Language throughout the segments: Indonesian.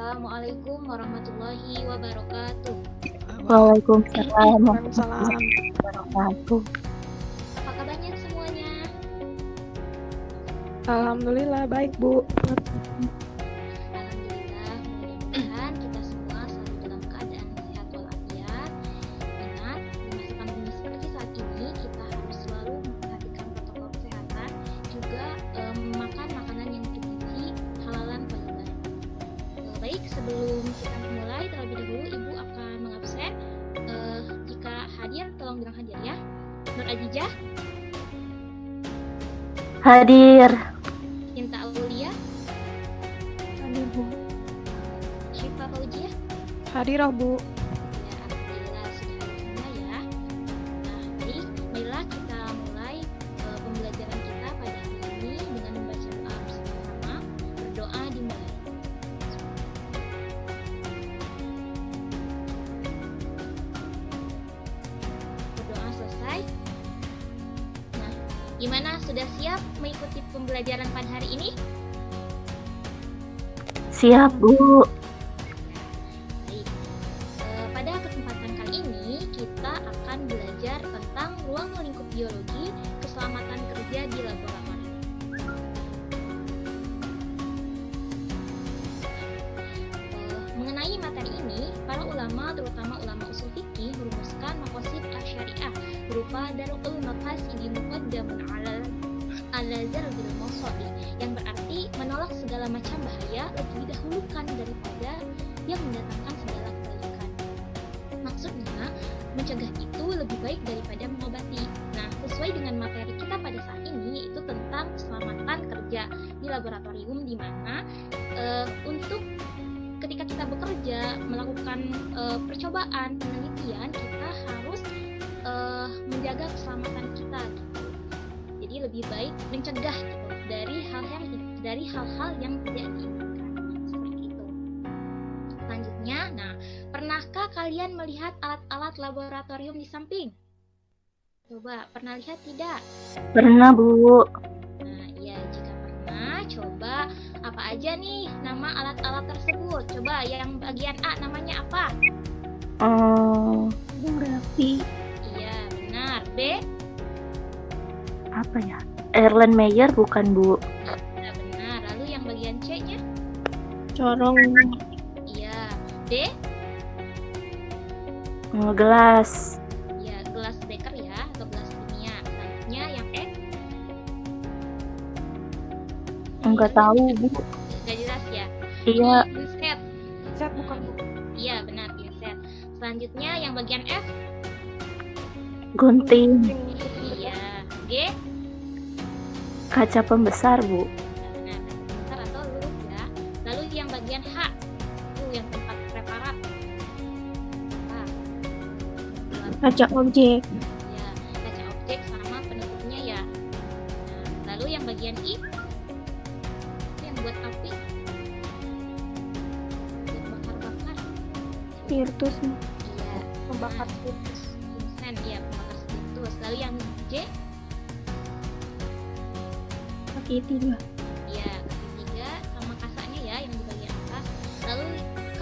Assalamualaikum warahmatullahi wabarakatuh. Waalaikumsalam Waalaikumsalam. warahmatullahi wabarakatuh. Apa kabarnya semuanya? Alhamdulillah baik, Bu. Alhamdulillah, mudah-mudahan kita semua selalu dalam keadaan sehat walafiat. Ingat, di masa pandemi seperti saat ini, kita harus selalu memperhatikan protokol kesehatan, juga makan makanan yang bergizi, halalan thayyiban. Baik, sebelum kita mulai, terlebih dahulu Ibu akan mengabsen. Jika hadir, tolong bilang hadir ya. Nur Ajijah, Hadir. Inta Aulia, Hadir, Bu. Syifa Faujiah. Hadirah, Bu. Ya, alhamdulillah sudah ada semua ya. Nah, baik, marilah kita mulai pembelajaran kita pada hari ini dengan membaca doa bersama-sama. Berdoa dimulai. Berdoa selesai. Nah, gimana? Sudah siap mengikuti pembelajaran pada hari ini? Siap, Bu. Baik. Pada kesempatan kali ini kita akan belajar tentang ruang lingkup biologi, keselamatan kerja di laboratorium. Mengenai materi ini, para ulama, terutama ulama usul fikih, merumuskan maqasid asy-syariah berupa darul mafasidi muqaddamun ala zalbil masalih, yang berarti menolak segala macam bahaya lebih didahulukan daripada yang mendatangkan segala kebaikan. Maksudnya, mencegah itu lebih baik daripada mengobati. Nah, sesuai dengan materi kita pada saat ini, yaitu tentang keselamatan kerja di laboratorium, di mana untuk ketika kita bekerja, melakukan percobaan, penelitian, kita harus menjaga keselamatan kita gitu. Jadi lebih baik mencegah gitu dari hal-hal yang tidak diinginkan. Seperti itu. Selanjutnya, nah, pernahkah kalian melihat alat-alat laboratorium di samping? Coba, pernah lihat tidak? Pernah, Bu. Nah, ya, jika pernah, coba apa aja nih nama alat-alat tersebut? Coba yang bagian A namanya apa? Tomografi. Iya, benar. B? Apa ya? Erlen Meyer bukan, Bu? Iya, benar. Lalu yang bagian C-nya? Corong. Iya. D? Gelas. Ya, gelas beker ya, atau gelas kimia. Selanjutnya yang E? Enggak tahu, Bu. Gak jelas ya. Iya, Pinset. Set bukan, Bu. Iya, benar, pinset. Selanjutnya yang bagian F? gunting. Iya. G? Kaca pembesar, Bu. Nah, benar, besar atau lurus ya. Lalu yang bagian H? Yang tempat preparat. Apa? Kaca objek. Ya, kaca objek sama penutupnya ya. Nah, lalu yang bagian I? Yang buat api? Buat bakar-bakar. Spiritus. Iya. Pembakar Nah, spiritus. Insen, ya, pembakar spiritus. Lalu yang J? Kaki 3. Ya, kaki 3 sama kasanya ya yang di bagian atas. Lalu K?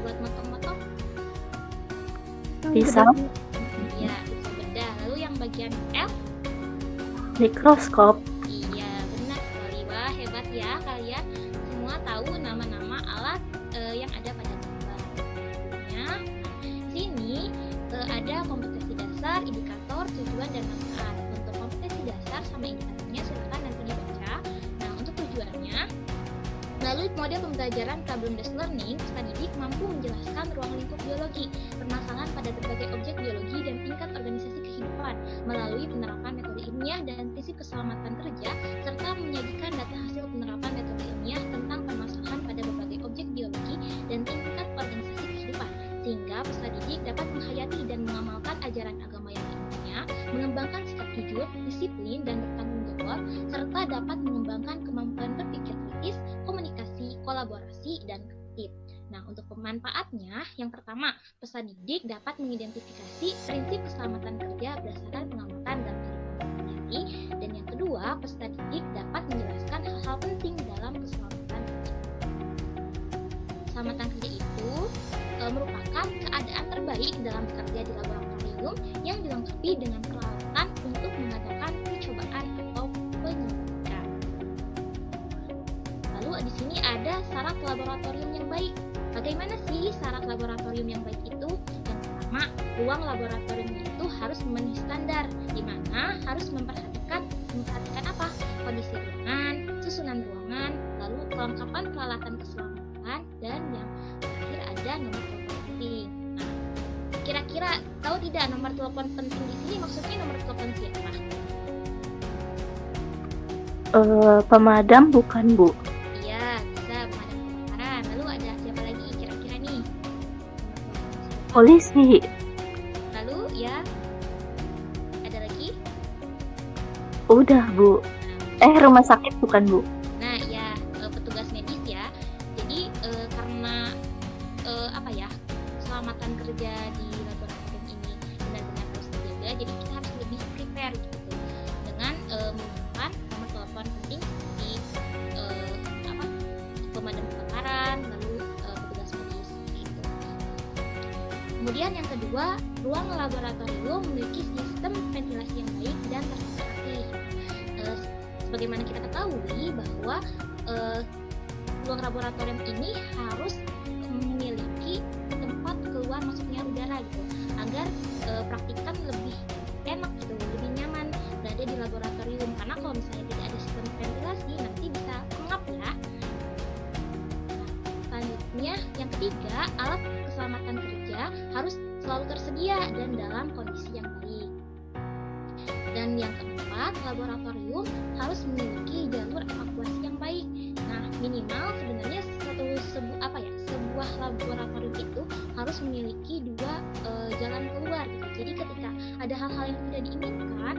Buat motong-motong. Pisau. Iya, bisa bedah. Lalu yang bagian L? Mikroskop. Iya, benar sekali. Wah, hebat ya kalian. Semua tahu nama-nama alat yang ada pada gambar. Sebelumnya, sini ada kompetensi dasar, indikator, tujuan, dan manfaat. Untuk kompetensi dasar sama indikatornya silakan nanti dibaca. Nah, untuk tujuannya, melalui model pembelajaran problem-based learning, peserta didik mampu menjelaskan ruang lingkup biologi, permasalahan pada berbagai objek biologi dan tingkat organisasi kehidupan melalui penerapan metode ilmiah dan prinsip keselamatan kerja, serta menyajikan data hasil penerapan metode ilmiah tentang permasalahan pada berbagai objek biologi dan tingkat organisasi kehidupan, sehingga peserta didik dapat menghayati dan mengamalkan ajaran agama yang ilmiah, mengembangkan sikap jujur, disiplin, dan bertanggung jawab, serta dapat mengembangkan kemampuan berpikir kritis, komunikasi, kolaborasi, dan tertib. Nah, untuk pemanfaatnya, yang pertama, peserta didik dapat mengidentifikasi prinsip keselamatan kerja berdasarkan pengamatan dan penelitian sendiri, dan yang kedua, peserta didik dapat menjelaskan hal-hal penting dalam keselamatan kerja. keselamatan kerja itu merupakan keadaan terbaik dalam bekerja di laboratorium yang dilengkapi dengan peralatan untuk mengadakan percobaan atau penyelidikan. Lalu di sini ada syarat laboratorium yang baik. Bagaimana sih syarat laboratorium yang baik itu? Yang pertama, ruang laboratorium itu harus memenuhi standar, di mana harus memperhatikan apa? Kondisi ruangan, susunan ruangan, lalu kelengkapan peralatan keselamatan, dan yang terakhir ada nomor telepon penting. Nah, kira-kira tahu tidak nomor telepon penting di sini maksudnya nomor telepon siapa? Pemadam bukan, Bu? Iya, bisa pemadam kebakaran. Lalu ada siapa lagi kira-kira nih? Polisi. Lalu ya, ada lagi? Udah, Bu. Rumah sakit bukan, Bu? Nah, ya, petugas medis ya. Jadi karena keselamatan kerja di laboratorium ini benar-benar harus dijaga, jadi kita harus lebih prepare gitu dengan menggunakan nomor telepon penting seperti pemadam kebakaran, lalu petugas medis gitu. Kemudian yang kedua, ruang laboratorium memiliki sistem ventilasi yang baik dan tertata rapi. Sebagaimana kita ketahui bahwa ruang laboratorium ini harus memiliki tempat keluar masuknya udara gitu, agar praktikan lebih enak gitu, lebih nyaman berada di laboratorium. Karena kalau misalnya tidak ada sistem ventilasi nanti bisa pengap ya. Selanjutnya yang ketiga, alat keselamatan kerja harus selalu tersedia dan dalam kondisi yang baik. Dan yang keempat, laboratorium harus memiliki jalur evakuasi yang baik. Nah, minimal sebenarnya sebuah laboratorium itu harus memiliki dua jalan keluar gitu. Jadi ketika ada hal-hal yang tidak diinginkan,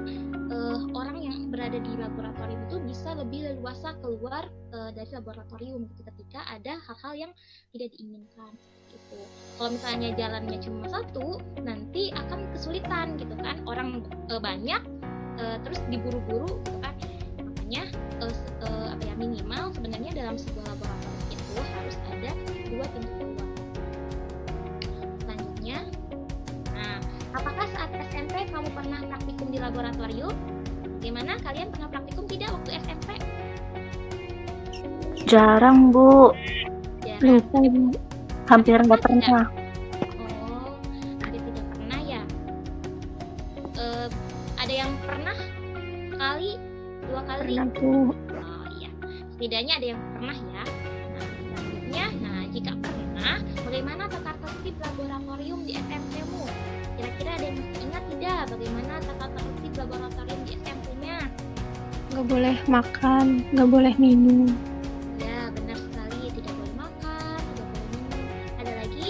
orang yang berada di laboratorium itu bisa lebih leluasa keluar dari laboratorium gitu, ketika ada hal-hal yang tidak diinginkan gitu. Kalau misalnya jalannya cuma satu, nanti akan kesulitan gitu kan, orang banyak terus diburu-buru gitu kan. Makanya minimal sebenarnya dalam sebuah laboratorium itu harus ada dua pintu keluar. Selanjutnya, nah, apakah saat SMP kamu pernah praktikum di laboratorium? Gimana, kalian pernah praktikum tidak waktu SMP? Jarang, Bu. Jarang. Lupa, Bu. Hampir nggak pernah. Oh, hampir tidak pernah ya. Ada yang pernah sekali, dua kali? Pernah, Bu. Oh iya, setidaknya ada yang pernah ya. Nah, selanjutnya, jika pernah, bagaimana tata tertib laboratorium di SMP-mu? Kira-kira ada yang masih ingat tidak bagaimana tata tertib laboratorium di SMP-nya? Nggak boleh makan, nggak boleh minum. Ya, benar sekali, tidak boleh makan, tidak boleh minum. Ada lagi?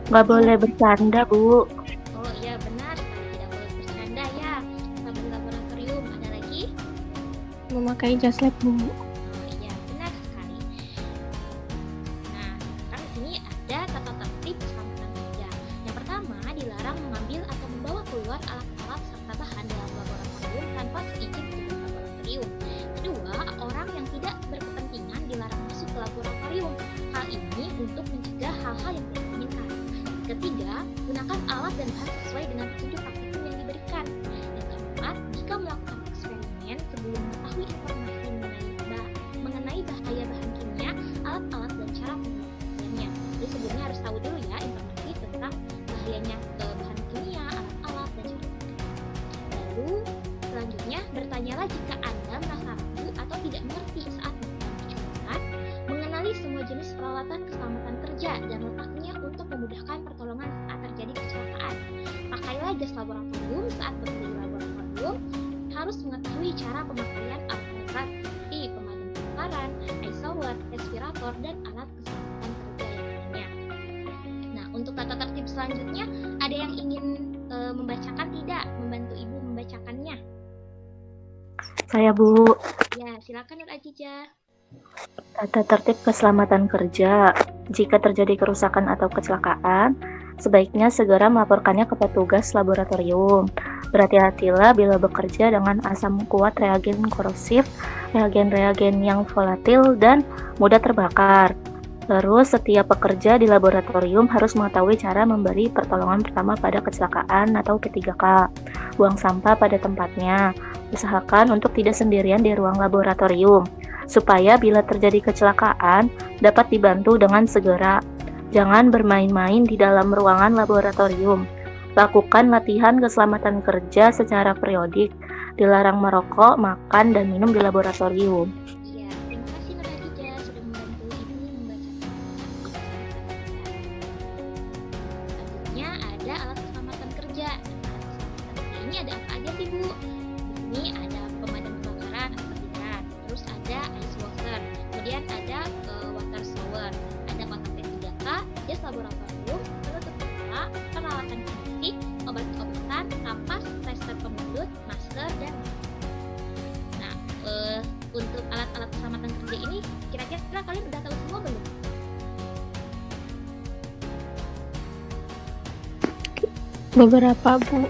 Nggak boleh bercanda, Bu. Oh iya, benar sekali, tidak boleh bercanda ya. Sama di laboratorium. Ada lagi? Memakai jas lab, Bu. Oh iya, benar sekali. Nah, sekarang di sini ada tata tertib keselamatan kerja. Yang pertama, dilarang mengambil atau membawa keluar alat-alat serta bahan dalam laboratorium tanpa seizin petugas laboratorium. Kedua, orang yang tidak berkepentingan dilarang masuk ke laboratorium. Hal ini untuk mencegah hal-hal yang tidak diinginkan. Ketiga, gunakan alat dan bahan sesuai dengan petunjuk praktikum yang diberikan. Yang keempat, jika melakukan eksperimen sebelum mengetahui informasi mengenai bahaya bahan kimia, alat-alat dan cara penggunaannya. Jadi sebelumnya harus tahu dulu ya informasi tentang bahayanya bahan kimia, alat-alat dan cara penggunaannya. Lalu selanjutnya, bertanyalah jika Anda merasa ragu atau tidak mengerti saat melakukan percobaan. Mengenali semua jenis peralatan keselamatan kerja dan letaknya untuk memudahkan pertolongan saat terjadi kecelakaan. Pakailah jas laboratorium saat bekerja di laboratorium. Harus mengetahui cara pemakaian alat-alat seperti pemadam kebakaran, isoler, respirator, dan alat keselamatan kerja yang lainnya. Nah, untuk tata tertib selanjutnya, ada yang ingin membacakan tidak? Membantu Ibu membacakannya? Saya, Bu. Ya, silakan Nur Ajija. Tata tertib keselamatan kerja. Jika terjadi kerusakan atau kecelakaan, sebaiknya segera melaporkannya ke petugas laboratorium. Berhati-hatilah bila bekerja dengan asam kuat, reagen korosif, reagen-reagen yang volatil, dan mudah terbakar. Terus, setiap pekerja di laboratorium harus mengetahui cara memberi pertolongan pertama pada kecelakaan atau P3K. Buang sampah pada tempatnya. Usahakan untuk tidak sendirian di ruang laboratorium, supaya bila terjadi kecelakaan dapat dibantu dengan segera. Jangan bermain-main di dalam ruangan laboratorium. Lakukan latihan keselamatan kerja secara periodik. Dilarang merokok, makan, dan minum di laboratorium. Iya, terima kasih Nur Hadijah sudah membantu Ibu membacakan selanjutnya ada alat keselamatan kerja. Alat keselamatan kerja ini ada apa aja sih Bu? Di sini ada pemadam kebakaran atau kebakaran, terus ada ice washer, kemudian ada water shower, ada kotak P3K, jas laboratorium, penutup kepala, peralatan fisik, obat-obatan, kapas, tester pembelut, masker, dan nah, untuk alat-alat keselamatan kerja ini kira-kira kalian udah tahu semua belum? Beberapa, Bu.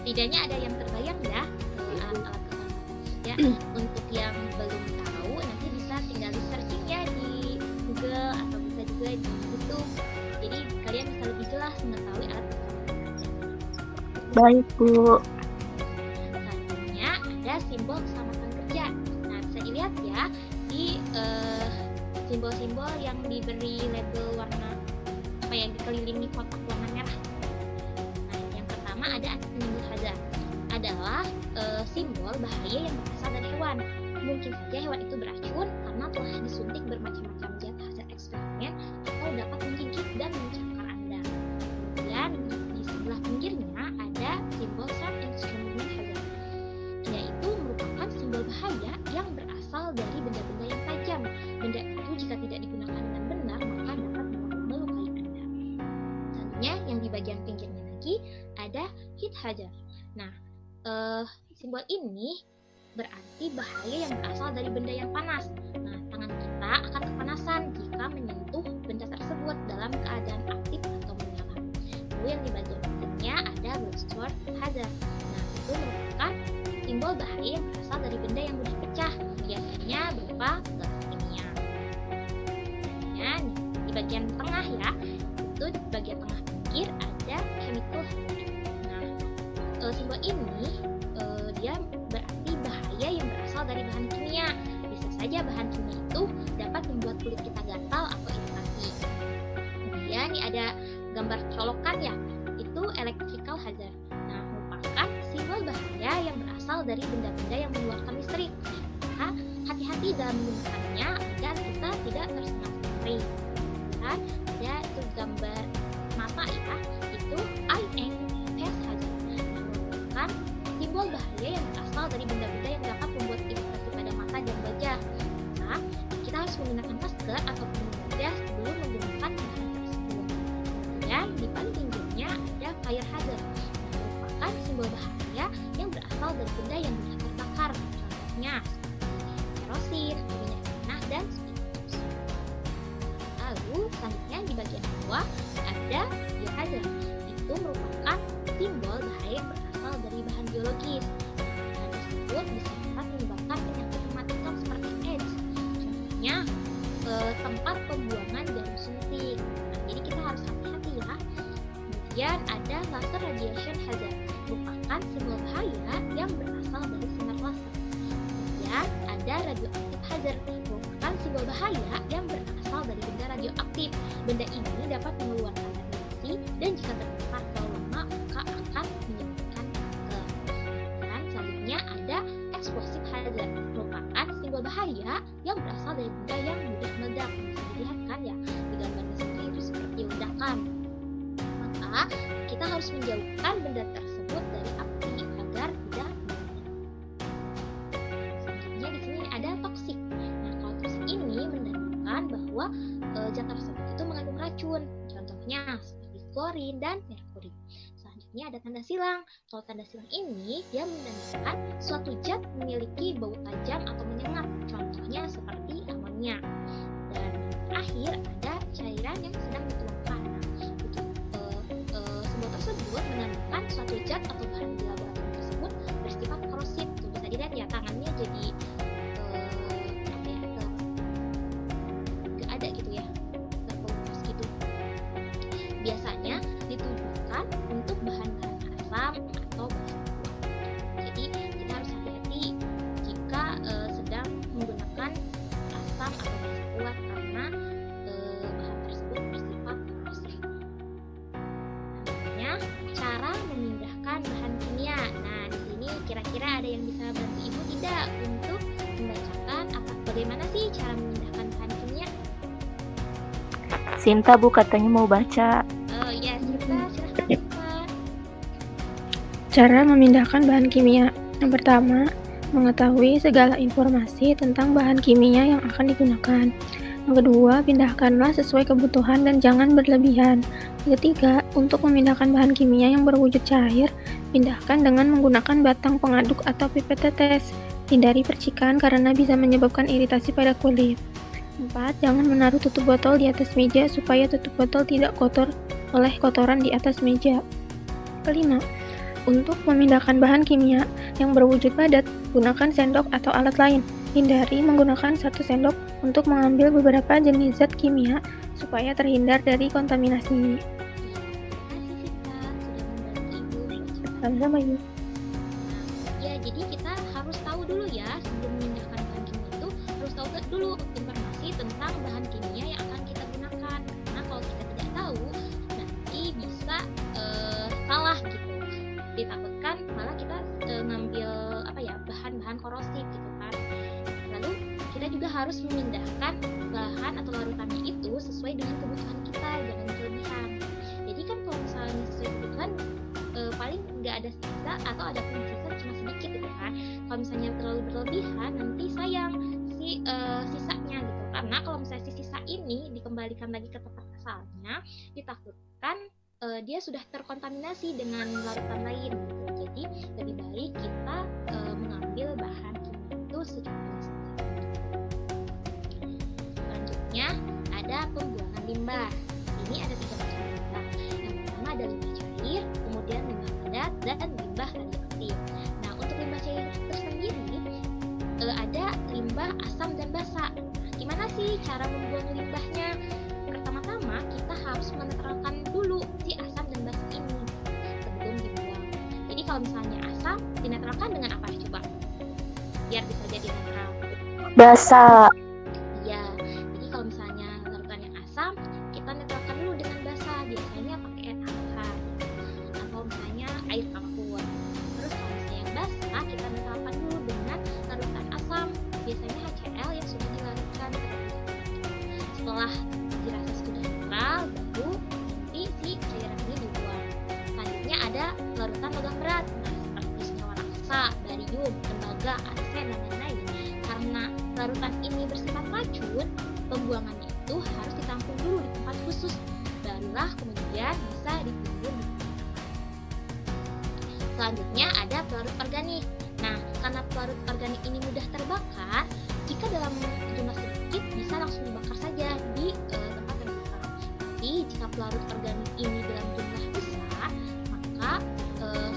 Setidaknya ada yang terbayang ya alat-alat keselamatan kerja. Untuk yang belum tahu nanti bisa tinggal di searching ya di Google atau bisa juga di YouTube. Jadi kalian bisa lebih jelas mengetahui alat keselamatan kerja. Baik, Bu. Selanjutnya ada simbol keselamatan kerja. Nah, bisa dilihat ya di simbol-simbol yang diberi label warna apa yang dikelilingi kotak warna merah. Nah, yang pertama ada animal hazard. Adalah simbol bahaya yang berasal dari hewan. Mungkin saja hewan itu beracun karena telah disuntik bermacam-macam zat hasil eksperimen atau dapat menggigit dan mencakar Anda. Kemudian di sebelah pinggirnya ada simbol sharp instrument hazard, yaitu merupakan simbol bahaya yang berasal dari benda-benda yang tajam. Benda itu jika tidak digunakan dengan benar maka dapat melukai Anda. Selanjutnya yang di bagian pinggirnya lagi ada heat hazard. Nah, simbol ini berarti bahaya yang berasal dari benda yang panas. Nah, tangan kita akan kepanasan jika menyentuh benda tersebut dalam keadaan aktif atau menyala. Lalu yang di bagian pinggirnya ada bloodstone hazard. Nah, itu merupakan simbol bahaya yang berasal dari benda yang mudah pecah, biasanya berupa gas kimia. Dan di bagian tengah ya, itu di bagian tengah pinggir ada chemical hazard. Nah, simbol ini dia berarti bahaya yang berasal dari bahan kimia. Bisa saja bahan kimia itu dapat membuat kulit kita gatal atau iritasi. Kemudian ini ada gambar colokan ya, itu electrical hazard. Nah, merupakan simbol bahaya yang berasal dari benda-benda yang mengeluarkan listrik. Maka hati-hati dalam menggunakannya agar kita tidak tersengat listrik. Dan ada itu gambar mata ya, itu eye and face hazard. Nah, merupakan simbol bahaya yang berasal dari benda-benda yang dapat membuat iritasi pada mata dan wajah. Maka kita harus menggunakan masker atau pelindung wajah sebelum menggunakan bahan tersebut. Dan di paling pinggirnya ada fire hazard. Nah, merupakan simbol bahaya yang berasal dari benda yang mudah terbakar. Contohnya seperti kerosin, minyak tanah, dan spiritus. Lalu selanjutnya di bagian bawah ada biohazard. Itu merupakan simbol bahaya yang berasal dari bahan biologis. Bahan tersebut bisa dapat menyebabkan penyakit mematikan seperti AIDS. Contohnya tempat pembuangan jarum suntik. Nah, jadi kita harus hati-hati ya. Kemudian ada laser radiation hazard, merupakan simbol bahaya yang berasal dari sinar laser. Kemudian ada radioaktif hazard, merupakan simbol bahaya yang berasal dari benda radioaktif. Benda ini dapat mengeluarkan radiasi dan jika terpapar terlalu lama maka akan menyebabkan kanker. Dan selanjutnya ada explosive hazard, merupakan simbol bahaya yang berasal dari benda yang mudah meledak. Bisa dilihat kan ya di gambar di sini itu seperti ledakan. Maka kita harus menjauhkan benda tersebut dari api agar tidak meledak. Selanjutnya di sini ada toksik. Nah, kalau toksik ini menandakan bahwa zat tersebut itu mengandung racun. Contohnya seperti klorin dan merkuri. Selanjutnya ada tanda silang. Kalau tanda silang ini dia menandakan suatu zat memiliki bau tajam atau menyengat. Contohnya seperti amonia. Dan terakhir ada cairan yang sedang dituangkan. Simbol tersebut menandakan suatu zat atau bahan di laboratorium tersebut bersifat korosif. Tuh, bisa dilihat ya tangannya jadi gak ada bisa bantu ibu tidak untuk membacakan bagaimana sih cara memindahkan bahan kimia? Sinta Bu katanya mau baca. Oh iya, Sinta, silahkan Sinta. Cara memindahkan bahan kimia. Yang pertama, mengetahui segala informasi tentang bahan kimia yang akan digunakan. Yang kedua, pindahkanlah sesuai kebutuhan dan jangan berlebihan. Yang ketiga, untuk memindahkan bahan kimia yang berwujud cair, pindahkan dengan menggunakan batang pengaduk atau pipet tetes. Hindari percikan karena bisa menyebabkan iritasi pada kulit. 4. Jangan menaruh tutup botol di atas meja supaya tutup botol tidak kotor oleh kotoran di atas meja. Kelima, untuk memindahkan bahan kimia yang berwujud padat, gunakan sendok atau alat lain. Hindari menggunakan 1 sendok untuk mengambil beberapa jenis zat kimia supaya terhindar dari kontaminasi. Terima kasih Sinta sudah membantu ibu membacakan. Sama-sama, Ibu. Ya, jadi kita harus tahu dulu ya, sebelum memindahkan bahan kimia itu harus tahu dulu informasi tentang bahan kimia yang akan kita gunakan. Karena kalau kita tidak tahu, nanti bisa salah gitu. Ditakutkan malah kita ngambil bahan-bahan korosif gitu kan. Lalu kita juga harus memindahkan bahan atau larutannya itu sesuai dengan kebutuhan kita, jangan berlebihan. Jadi kan kalau misalnya sesuai kebutuhan paling nggak ada sisa atau ada pun sisa cuma sedikit gitu kan. Kalau misalnya terlalu berlebihan nanti sayang sisanya gitu. Karena kalau misalnya si sisa ini dikembalikan lagi ke tempat asalnya, ditakutkan dia sudah terkontaminasi dengan larutan lain gitu. Jadi lebih baik kita mengambil bahan kimia itu secukupnya saja. Selanjutnya ada pembuangan limbah. Ini ada 3 macam limbah. Yang pertama ada limbah cair, kemudian limbah padat, dan limbah radioaktif. Nah, untuk limbah cair tersendiri ada limbah asam dan basa. Nah, gimana sih cara membuang limbahnya? Pertama-tama kita harus menetralkan dulu si asam dan basa ini sebelum dibuang. Jadi kalau misalnya asam dinetralkan dengan apa coba? Biar bisa jadi netral. Basa. Iya, jadi kalau misalnya larutan yang asam, kita netralkan dulu dengan basa, biasanya pakai air hangat atau misalnya air kapur. Terus kalau misalnya yang basa, kita netralkan dulu dengan larutan asam, biasanya HCl yang sudah dilarutkan. Setelah dirasa sudah netral, baru nanti si cairan ini dibuang. Selanjutnya ada larutan logam berat, seperti senyawa raksa, barium, tembaga, arsen, dan lain-lain. Karena larutan ini bersifat racun, pembuangannya itu harus ditampung dulu di tempat khusus, barulah kemudian bisa ditimbun. Selanjutnya ada pelarut organik. Nah, karena pelarut organik ini mudah terbakar, jika dalam jumlah sedikit bisa langsung dibakar saja di tempat terbuka. Tapi jika pelarut organik ini dalam jumlah besar, maka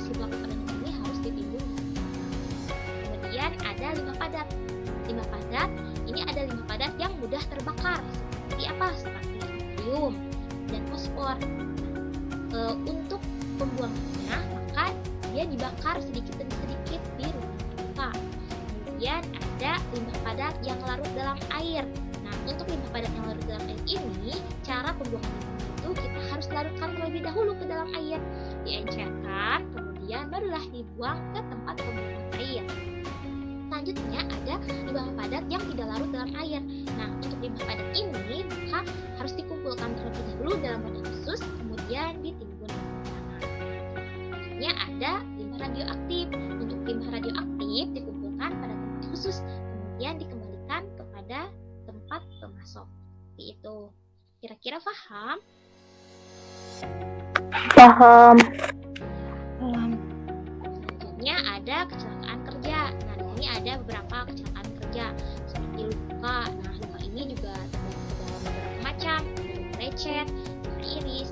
si pelarut organik ini harus ditimbun. Kemudian ada limbah padat. Limbah padat, ini ada limbah padat yang mudah terbakar. Seperti apa? Seperti natrium dan fosfor. Untuk pembuangannya, maka dia dibakar sedikit demi sedikit di ruang terbuka. Kemudian ada limbah padat yang larut dalam air. Nah, untuk limbah padat yang larut dalam air ini, cara pembuangan itu kita harus larutkan terlebih dahulu ke dalam air, diencerkan, kemudian barulah dibuang ke tempat pembuangan air. Selanjutnya ada limbah padat yang tidak larut dalam air. Nah, untuk limbah padat ini maka harus dikumpulkan terlebih dahulu dalam wadah khusus, kemudian ditimbun di tanah. Selanjutnya ada limbah radioaktif. Untuk limbah radioaktif dikumpulkan pada tempat khusus, kemudian dikembalikan kepada tempat pemasok. Seperti itu. Kira-kira paham? Paham. Selanjutnya ada kecelakaan kerja. Nah, di sini ada beberapa kecelakaan kerja seperti luka. Nah, luka ini juga terbagi ke dalam beberapa macam, luka lecet, luka iris,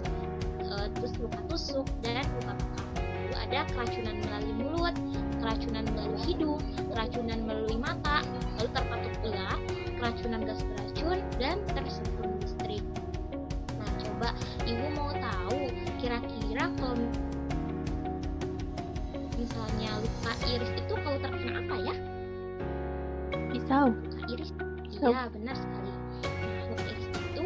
terus luka tusuk dan luka bakar. Lalu ada keracunan melalui mulut, keracunan melalui hidung, keracunan melalui mata, lalu terpatuk ulah, keracunan gas beracun dan tersetrum listrik. Nah, coba ibu mau tahu kira-kira kalau misalnya luka iris itu kalau terkena apa ya? Pisau. Luka iris? Pisau. Iya, benar sekali. Nah, luka iris itu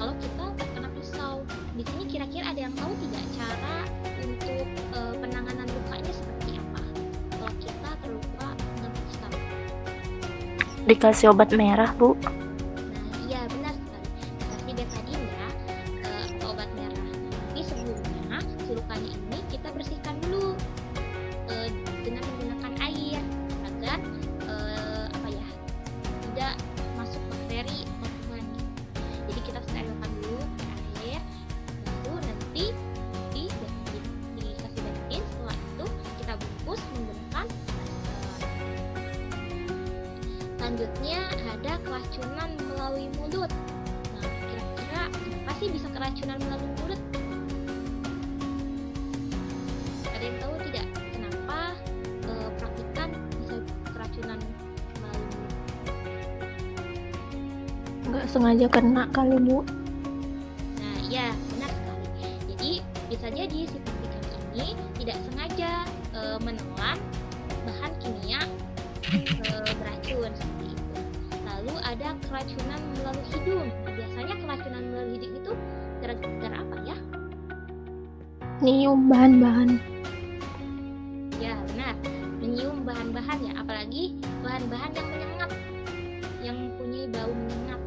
kalau kita terkena pisau. Di sini kira-kira ada yang tahu tidak cara untuk penanganan lukanya seperti apa? Kalau kita terluka Dikasih obat merah, Bu. Nah, iya benar sekali. Dikasih betadine ya, atau obat merah. Tapi sebelumnya si lukanya ini kita bersihkan dulu dengan menggunakan air agar tidak masuk bakteri atau kuman. Jadi kita sterilkan dulu pakai air, lalu nanti dikasih betadine. Setelah itu kita bungkus menggunakan masker. Selanjutnya ada keracunan melalui mulut. Nah, kira-kira kenapa sih bisa keracunan melalui mulut? Ada yang tahu tidak kenapa praktikan bisa keracunan melalui mulut? Nggak sengaja kena kali, Bu. Nah, iya benar sekali. Jadi bisa jadi si praktikan ini tidak sengaja menelan bahan kimia beracun seperti itu. Lalu ada keracunan melalui hidung. Biasanya keracunan melalui hidung itu gara-gara apa ya? Nyium bahan-bahan. Ya benar, menyium bahan-bahan ya, apalagi bahan-bahan yang menyengat, yang mempunyai bau menyengat.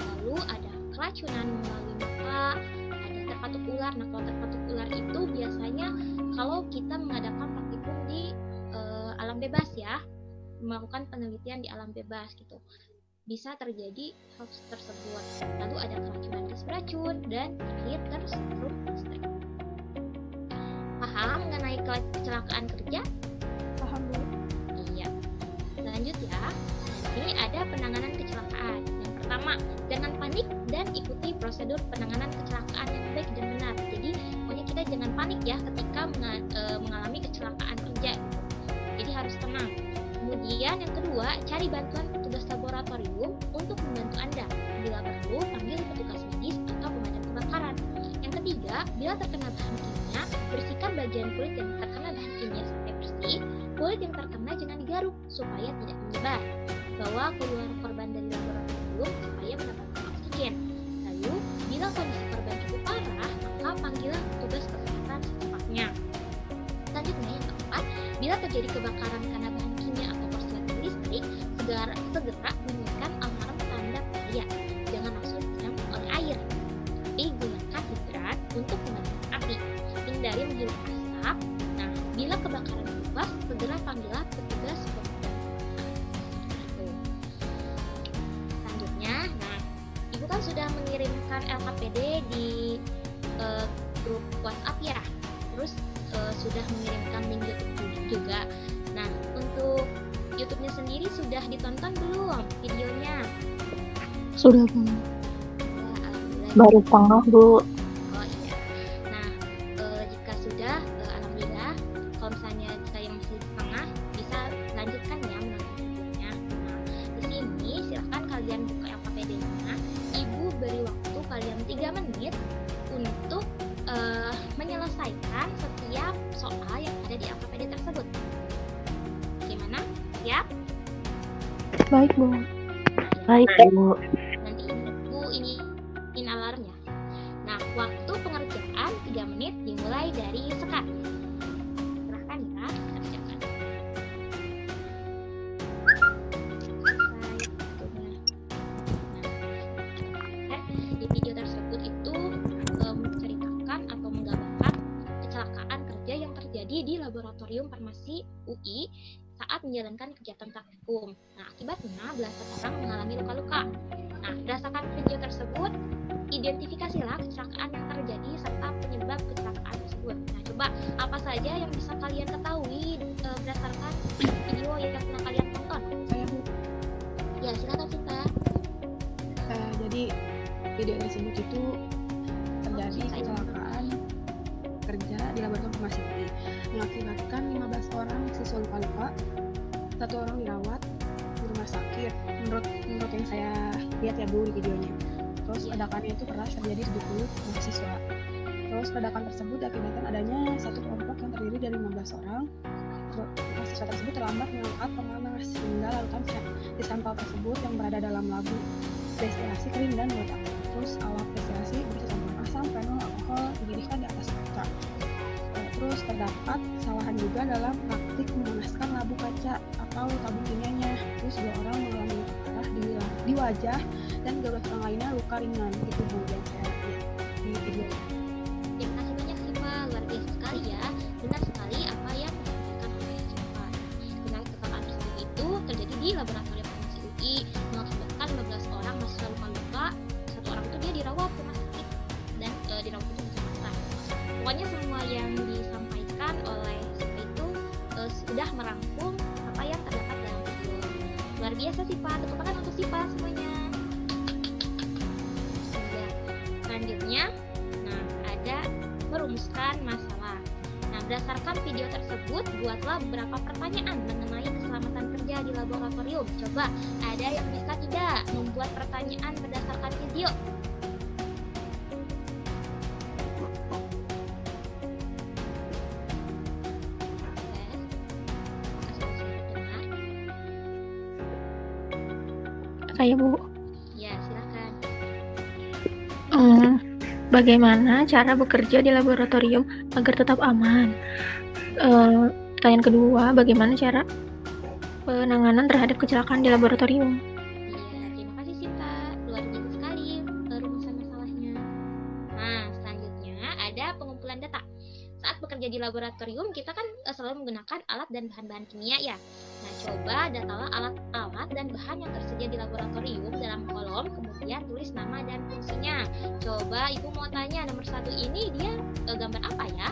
Lalu ada keracunan melalui mata, ada terpatuk ular. Nah, kalau terpatuk ular itu biasanya kalau kita mengadakan praktikum di alam bebas ya, melakukan penelitian di alam bebas gitu, bisa terjadi hal tersebut. Lalu ada keracunan gas beracun dan terakhir tersetrum listrik. Paham mengenai kecelakaan kerja? Paham, Bu. Iya. Lanjut ya. Ini ada penanganan kecelakaan. Yang pertama, jangan panik dan ikuti prosedur penanganan kecelakaan yang baik dan benar. Jadi pokoknya kita jangan panik ya ketika mengalami kecelakaan kerja. Jadi harus tenang. Kemudian yang kedua, cari bantuan petugas laboratorium untuk membantu Anda. Bila perlu, panggil petugas medis atau pemadam kebakaran. Yang ketiga, bila terkena bahan kimia, bersihkan bagian kulit yang terkena bahan kimia sampai bersih. Kulit yang terkena jangan digaruk supaya tidak menyebar. Bawa keluar korban dari laboratorium supaya mendapatkan oksigen. Lalu, bila kondisi korban cukup parah, maka panggillah petugas kesehatan secepatnya. Selanjutnya yang keempat, bila terjadi kebakaran karena bahan kimia atau korsleting listrik, segera bunyikan alarm tanda bahaya. Jangan langsung disiram oleh air, tapi gunakan hidran untuk memadamkan api. Hindari menghirup asap. Nah, bila kebakaran luas, segera panggillah petugas pemadam. Selanjutnya, nah, Ibu kan sudah mengirimkan LKPD di grup WhatsApp ya. Terus sudah mengirimkan link YouTube juga. Nah, untuk YouTube-nya sendiri sudah ditonton belum videonya? Sudah, Bu. Ya, alhamdulillah. Baru setengah, Bu. Oh iya. Nah, jika sudah, alhamdulillah. Kalau misalnya saya masih di tengah, bisa lanjutkan ya menonton videonya. Nah, di sini silahkan kalian buka LKPD-nya. Ibu beri waktu kalian 3 menit untuk menyelesaikan setiap soal yang ada di LKPD tersebut. Gimana? Siap? Baik, Bu. Baik, Bu. Nanti Ibu ini alarmnya. Nah, waktu pengerjaan 3 menit dimulai dari sekarang. Silahkan ya, kerjakan. Selesai waktunya. Nah, di video tersebut itu menceritakan atau menggambarkan kecelakaan kerja yang terjadi di Laboratorium Farmasi UI saat menjalankan kegiatan praktikum. Nah, akibatnya belasan orang mengalami luka-luka. Nah, berdasarkan video tersebut, identifikasilah kecelakaan yang terjadi serta penyebab kecelakaan tersebut. Nah, coba apa saja yang bisa kalian ketahui berdasarkan video yang pernah kalian tonton? Saya, Bu. Ya, silakan Sinta. Jadi video tersebut itu terjadi kecelakaan kerja di laboratorium farmasi UI mengakibatkan 15 orang siswa luka-luka, 1 orang dirawat di rumah sakit. Menurut yang saya lihat ya, Bu, di videonya. Terus ledakannya itu keras, terjadi di 70 mahasiswa. Terus ledakan tersebut diakibatkan adanya satu kelompok yang terdiri dari 15 orang. Mahasiswa tersebut terlambat mengangkat pemanas sehingga larutan di sampel tersebut yang berada dalam labu destilasi kering dan meledak. Terus alat destilasi berisi campuran asam, fenol, alkohol dididihkan di atas kaca. Terus terdapat kesalahan juga dalam praktik memanaskan labu kaca atau tabung kimianya. Terus 2 orang mengalami luka parah di wajah dan 12 orang lainnya luka ringan. Itu Bu yang saya lihat di video. Terima kasih banyak Siva, luar biasa sekali ya. Benar sekali apa yang disampaikan oleh Siva. Benar kecelakaan tersebut itu terjadi di laboratorium farmasi UI mengakibatkan 15 orang mahasiswa luka-luka. 1 orang itu dia dirawat ke rumah sakit dan dirawat di Jakarta. Pokoknya semua yang disampaikan oleh Siva itu sudah merangkum apa yang terdapat dalam video. Luar biasa Siva, tepuk tangan untuk Siva semuanya. Ya, selanjutnya, nah ada merumuskan masalah. Nah, berdasarkan video tersebut, buatlah beberapa pertanyaan mengenai keselamatan kerja di laboratorium. Coba, ada yang bisa tidak membuat pertanyaan berdasarkan video? Saya Bu. Ya, silakan. Bagaimana cara bekerja di laboratorium agar tetap aman? Pertanyaan kedua, bagaimana cara penanganan terhadap kecelakaan di laboratorium? Iya, terima kasih Sinta. Luar biasa sekali rumusan masalahnya. Nah, selanjutnya ada pengumpulan data. Saat bekerja di laboratorium, kita kan selalu menggunakan alat dan bahan-bahan kimia ya. Nah, coba datalah alat-alat dan bahan yang tersedia di laboratorium dalam kolom, kemudian tulis nama dan fungsinya. Coba Ibu mau tanya, nomor 1 ini dia gambar apa ya?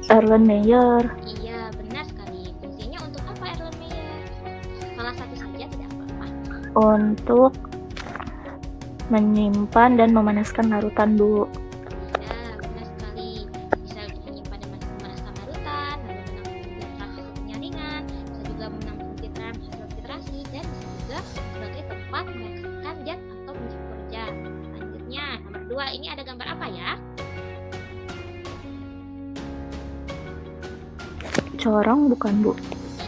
Erlenmeyer. Iya, benar sekali. Fungsinya untuk apa Erlenmeyer? Salah satu saja tidak apa-apa. Untuk menyimpan dan memanaskan larutan, Bu. Ya, benar sekali. Bisa menyimpan dan memanaskan larutan, lalu menampung filtrasi penyaringan, bisa juga menampung filtrasi, dan bisa juga sebagai tempat mereaksikan zat atau mencampur zat. Selanjutnya, nomor 2, ini ada gambar apa ya? Corong bukan, Bu?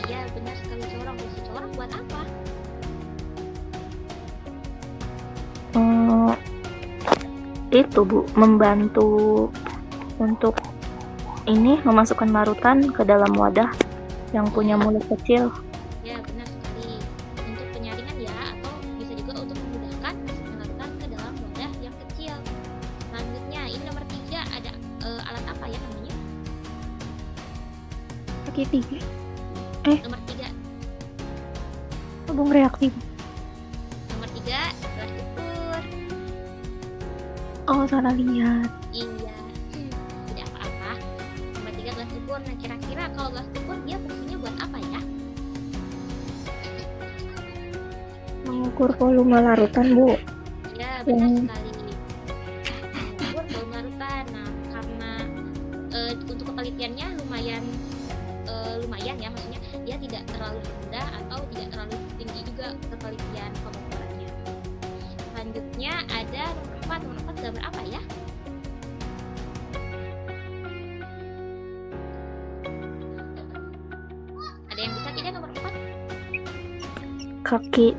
Iya, benar sekali, corong. Fungsi corong buat apa? Itu Bu, membantu untuk ini memasukkan larutan ke dalam wadah yang punya mulut kecil. Ya, benar sekali. Untuk penyaringan ya, atau bisa juga untuk memudahkan masuknya larutan ke dalam wadah yang kecil. Selanjutnya, ini nomor 3 ada alat apa ya namanya? Kaki 3. Nomor 3. Tabung reaktif. Nomor 3, gelas ukur. Oh, salah lihat. Iya, tidak apa-apa. Nomor 3, gelas ukur. Nah, kira-kira kalau gelas ukur dia fungsinya buat apa ya? Mengukur volume larutan, Bu. Ya, benar sekali. Mengukur volume larutan. Nah, karena untuk ketelitiannya lumayan ya, maksudnya dia tidak terlalu rendah atau tidak terlalu tinggi juga ketelitian pengukurannya. Selanjutnya ada nomor 4. Nomor 4 gambar apa ya? Ada yang bisa tidak nomor 4? Kaki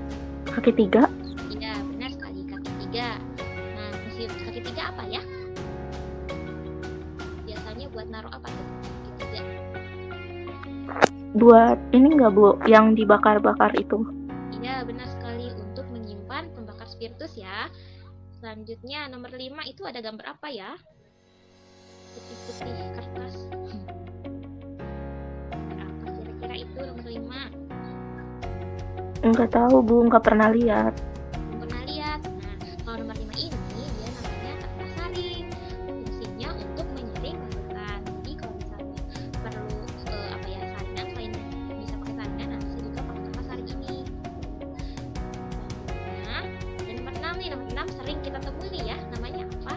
3. Iya, benar sekali, kaki 3. Nah, fungsi kaki 3 apa ya? Biasanya buat naruh apa tuh? Kaki 3. Buat ini enggak, Bu, yang dibakar-bakar itu? Iya, benar sekali, untuk menyimpan pembakar spiritus ya. Selanjutnya nomor 5 itu ada gambar apa ya? Putih-putih kertas. Apa kira-kira itu nomor 5? Enggak tahu, Bu, enggak pernah lihat. Pernah lihat. Nah, kalau nomor 5 ini dia namanya kertas saring. Fungsinya untuk menyaring larutan. Jadi kalau misalnya perlu saringan, selain bisa pakai saringan, nah bisa juga pakai kertas saring ini. Nah, dan nomor 6 nih, nomor 6 sering kita temui nih ya, namanya apa?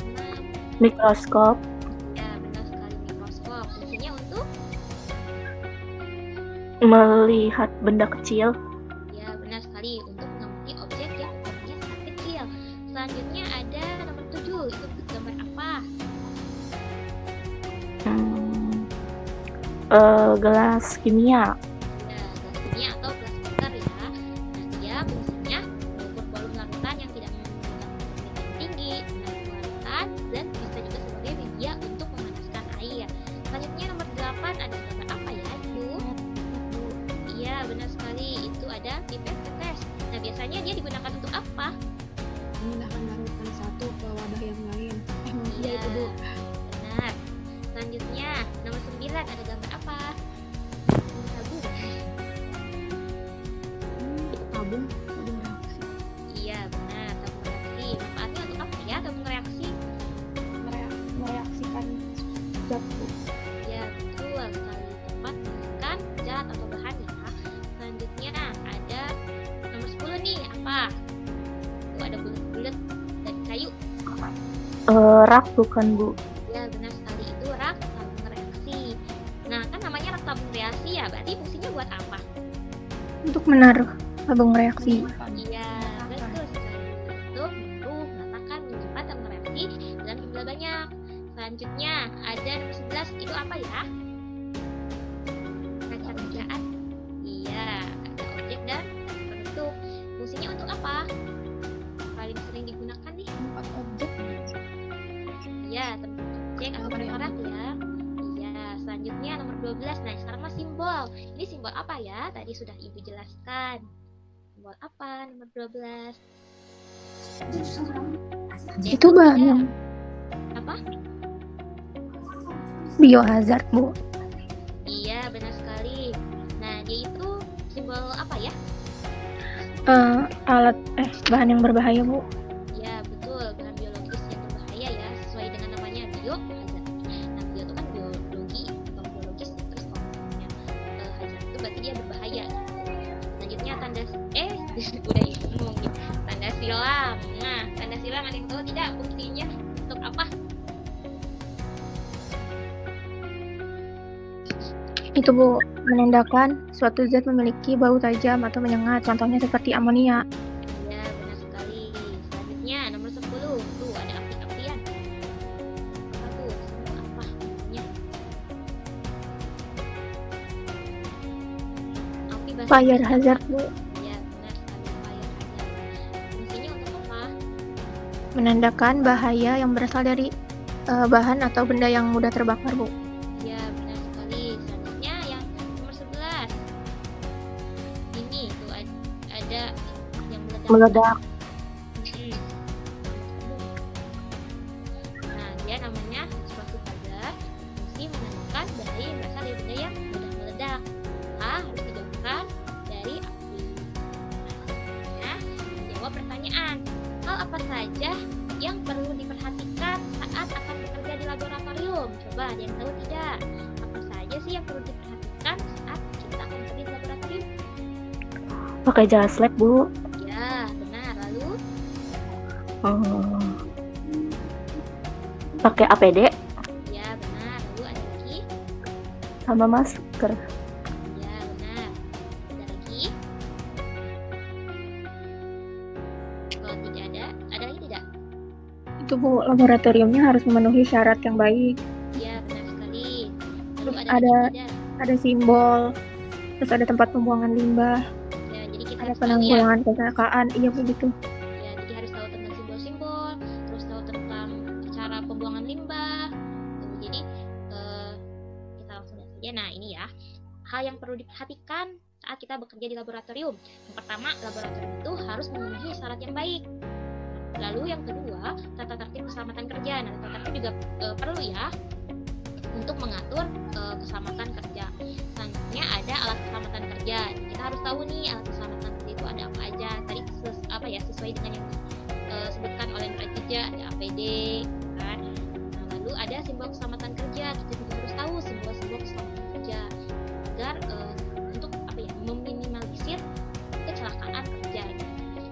6. Mikroskop. Ya, benar sekali, mikroskop. Fungsinya untuk Melihat benda kecil. ya, benar sekali, untuk mengamati objek yang ukurannya sangat kecil. Selanjutnya ada nomor 7, itu gambar apa? Gelas kimia. Ya, gelas kimia atau gelas beker ya. Nah, dia fungsinya mengukur volume larutan yang tidak menggunakan volume yang tinggi biasanya dia digunakan untuk apa? Memindahkan larutan satu ke wadah yang lain. Iya, Itu Bu. benar. Selanjutnya, nomor 9 ada gambar apa? Tabung. Tabung reaksi. Iya, benar, tabung reaksi. Manfaatnya untuk apa ya tabung reaksi? Mereaksikan zat Bu. Ya, betul sekali. Tepat menjelaskan zat atau bahan ya. Selanjutnya ada nomor 10 nih, apa? Tuh ada bulat-bulat dari kayu. Rak bukan Bu? Ya, benar sekali, itu rak tabung reaksi. Nah, kan namanya rak tabung reaksi ya, berarti fungsinya buat apa? Untuk menaruh tabung reaksi. Iya, betul sekali. Untuk menaruh, meletakkan, menyimpan tabung reaksi dalam jumlah banyak. Selanjutnya ada nomor 11, itu apa ya? Kaca kerjaan. Iya, ada objek dan bentuk. Fungsinya untuk apa? Paling sering digunakan nih? Tempat objek. Iya, tempat objek atau barang-barang ya. Iya, selanjutnya nomor 12. Nah, sekarang mah simbol. Ini simbol apa ya? Tadi sudah Ibu jelaskan. Simbol apa nomor 12? Itu bahan yang Apa? biohazard Bu. Iya, benar sekali. Nah, dia itu simbol apa ya? Bahan yang berbahaya Bu. Ya, betul, bahan biologis yang berbahaya ya, sesuai dengan namanya biohazard. Nah, bio itu kan biologi atau biologis, terus kalau namanya hazard itu berarti dia berbahaya. Selanjutnya tanda udah ngomongin tanda silang. Nah, tanda silang ada yang tahu tidak fungsinya untuk apa? Itu Bu, menandakan suatu zat memiliki bau tajam atau menyengat, contohnya seperti amonia. Ya, benar sekali. Selanjutnya nomor 10. Tuh ada api-apian. Apa tuh? Simbol apa namanya? Api bahasa Fire Inggrisnya hazard apa? Bu, Ya, benar sekali, fire hazard. Fungsinya untuk apa? menandakan bahaya yang berasal dari bahan atau benda yang mudah terbakar Bu. Ya, benar sekali. Selanjutnya yang nomor 11. Ini tuh ada yang Meledak. Mm-mm. Nah, dia namanya explosive hazard. Fungsi menentukan bahaya yang berasal dari benda yang mudah meledak. Harus dijauhkan dari api. Nah, menjawab pertanyaan, hal apa saja yang perlu diperhatikan saat akan bekerja di laboratorium? Coba, ada yang tahu tidak? Apa saja sih yang perlu diperhatikan saat kita akan bekerja di laboratorium? Pakai jas lab Bu. Ya, benar. Lalu, Pakai APD ya benar. Lalu ada lagi? sama masker. Ya, benar. Ada lagi? Kalau tidak ada lagi tidak? Itu Bu, laboratoriumnya harus memenuhi syarat yang baik. Ya, benar sekali. Lalu Terus ada lagi tidak? Ada simbol, terus ada tempat pembuangan limbah, Ya, jadi kita ada harus tahu ya. penanggulangan kecelakaan. Iya begitu. Ya, jadi harus tahu tentang simbol-simbol, terus tahu tentang cara pembuangan limbah. Tuh, jadi kita langsung lihat saja. Nah, ini ya, hal yang perlu diperhatikan saat kita bekerja di laboratorium. Yang pertama, laboratorium itu harus memenuhi syarat yang baik. Lalu yang kedua, tata tertib keselamatan kerja. Nah, tata tertib juga perlu ya untuk mengatur keselamatan kerja. Selanjutnya ada alat keselamatan kerja. Kita harus tahu nih alat keselamatan kerja itu ada apa aja. Tadi sesuai dengan yang disebutkan oleh Mbak Tija, ada APD kan. Nah, lalu ada simbol keselamatan kerja. Kita juga harus tahu simbol-simbol keselamatan kerja agar untuk meminimalisir kecelakaan kerja.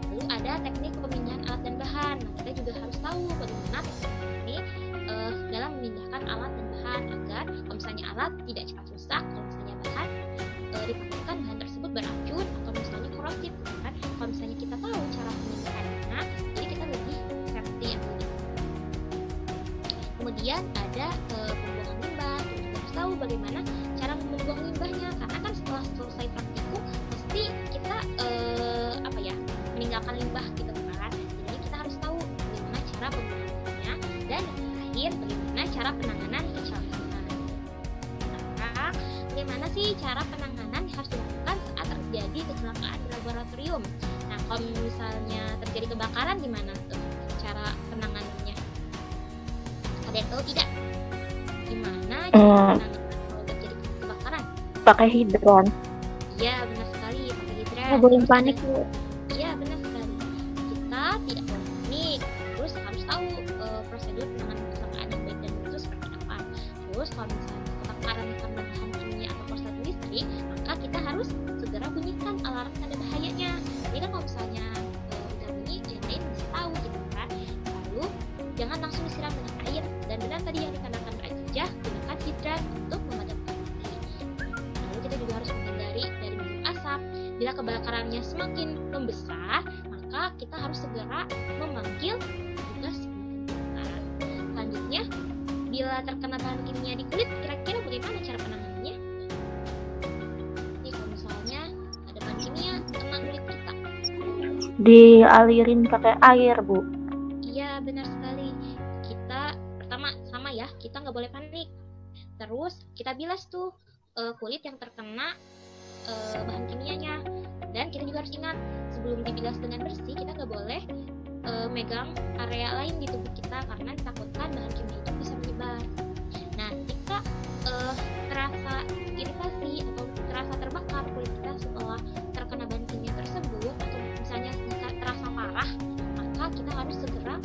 Lalu ada teknik pemindahan alat dan bahan. Nah, kita juga harus tahu bagaimana teknik dalam memindahkan alat dan bahan agar kalau misalnya alat tidak cepat rusak, kalau misalnya bahan dipastikan bahan tersebut beracun atau misalnya korosif kan. Kalau misalnya kita tahu cara pemindahannya, jadi kita lebih safety atau lebih. Kemudian ada pembuangan limbah. Kita juga harus tahu bagaimana cara membuang limbahnya, karena kan setelah selesai praktikum pasti kita meninggalkan limbah gitu kan. Jadi kita harus tahu bagaimana cara pembuangannya dan yang terakhir bagaimana cara penanganan kecelakaan. Nah, bagaimana sih cara penanganan yang harus dilakukan dilakukan saat terjadi kecelakaan di laboratorium. Nah, kalau misalnya terjadi kebakaran gimana tuh cara penanganannya? Ada yang tahu tidak? Gimana cara penanganan kalau terjadi kebakaran? Pakai hidran. Iya, benar sekali, pakai hidran. Nggak boleh Terus panik, ada- Bu. Iya, benar sekali. Kita tidak boleh panik. Terus harus tahu prosedur penanganan kecelakaan yang baik dan benar itu seperti apa. Terus kalau misalnya kebakaran karena bahan kimia atau korsleting listrik, maka kita harus segera bunyikan alarm tanda bahayanya. Jadi kan kalau misalnya udah bunyi, yang lain bisa tahu gitu kan. Lalu jangan langsung disiram dengan air, dan benar tadi yang dikatakan Kak Ijah, gunakan hidran untuk memadamkan api. Lalu kita juga harus menghindari dari minum asap. Bila kebakarannya semakin membesar, maka kita harus segera memanggil petugas kebakaran. Selanjutnya, bila terkena bahan kimia di kulit, kira-kira bagaimana cara penanganannya? Nih, kalau misalnya ada bahan kimia kena kulit kita. Dialirin pakai air, Bu. Iya, benar sekali. Kita pertama sama ya, kita nggak boleh panik. Terus kita bilas tuh kulit yang terkena bahan kimianya. Dan kita juga harus ingat, sebelum dibilas dengan bersih, kita nggak boleh megang area lain di tubuh kita karena ditakutkan bahan kimia itu bisa menyebar. Nah, jika terasa iritasi atau terasa terbakar kulit kita setelah terkena bahan kimia tersebut, atau misalnya jika terasa parah, maka kita harus segera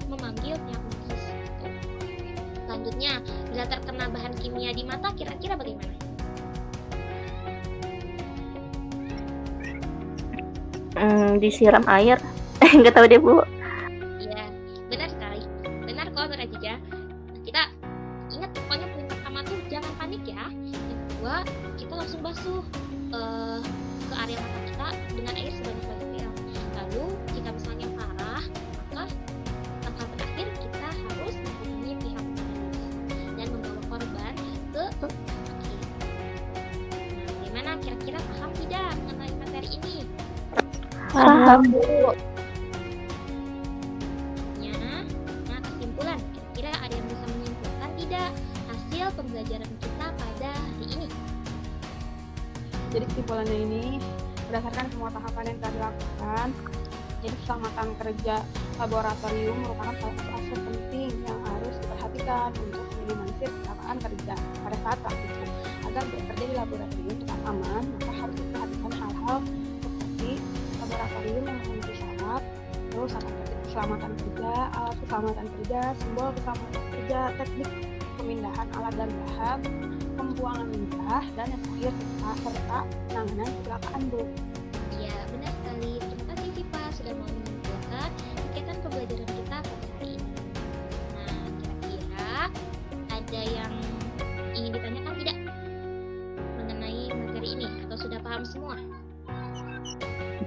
memanggil pihak medis. Gitu. Selanjutnya, bila terkena bahan kimia di mata, kira-kira bagaimana? Disiram air. Nggak tahu deh, Bu. Iya, benar sekali. Benar kok, Nur Ajijah. Nah, kita ingat pokoknya poin pertama tuh jangan panik ya. Yang kedua, kita langsung basuh ke area mata kita dengan air sebanyak-banyaknya. Lalu, jika misalnya parah, maka langkah terakhir kita harus menghubungi pihak medis dan membawa korban ke rumah sakit. Nah, bagaimana kira-kira paham tidak mengenai materi ini? Paham, Bu. Nah, kesimpulan, kira-kira ada yang bisa menyimpulkan tidak hasil pembelajaran kita pada hari ini? Jadi kesimpulannya ini berdasarkan semua tahapan yang telah dilakukan. Jadi keselamatan kerja laboratorium merupakan salah satu aspek penting yang harus diperhatikan untuk meminimalisir kecelakaan kerja pada saat praktikum. Agar bekerja di laboratorium tetap aman, maka harus diperhatikan hal-hal seperti laboratorium yang memenuhi syarat, terus keselamatan kerja, alat keselamatan kerja, simbol keselamatan kerja, teknik pemindahan alat dan bahan, pembuangan limbah, dan yang terakhir serta penanganan kecelakaan, Bu. Iya, benar sekali. Terima kasih Siva sudah mau menyimpulkan kegiatan pembelajaran kita pada hari ini. Nah, kira-kira ada yang ingin ditanyakan tidak mengenai materi ini atau sudah paham semua?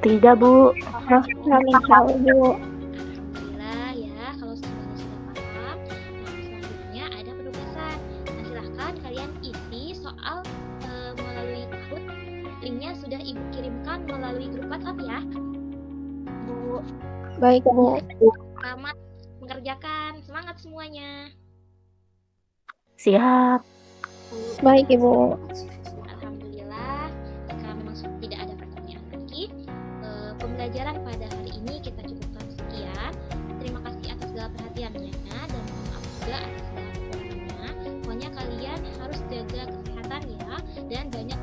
Tidak, Bu. Kami tahu, Bu. Alhamdulillah ya, kalau semuanya sudah paham. Nah, selanjutnya ada penugasan. Nah, silahkan kalian isi soal melalui Kahoot. Linknya sudah Ibu kirimkan melalui grup WhatsApp ya. Bu, Baik, Bu. Selamat mengerjakan. Semangat semuanya. Siap. Baik, Ibu. Alhamdulillah, jika memang tidak ada pertanyaan lagi, pembelajaran pada hari ini kita cukupkan sekian. Terima kasih atas segala perhatiannya dan mohon maaf juga atas segala kekurangannya. Pokoknya kalian harus jaga kesehatan ya, dan banyak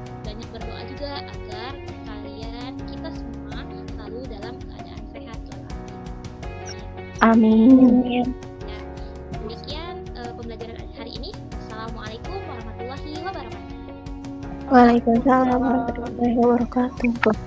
berdoa juga agar kalian kita semua selalu dalam keadaan sehat walafiat. Amin. Ya, demikian pembelajaran hari ini. Assalamualaikum warahmatullahi wabarakatuh. Waalaikumsalam warahmatullahi wabarakatuh.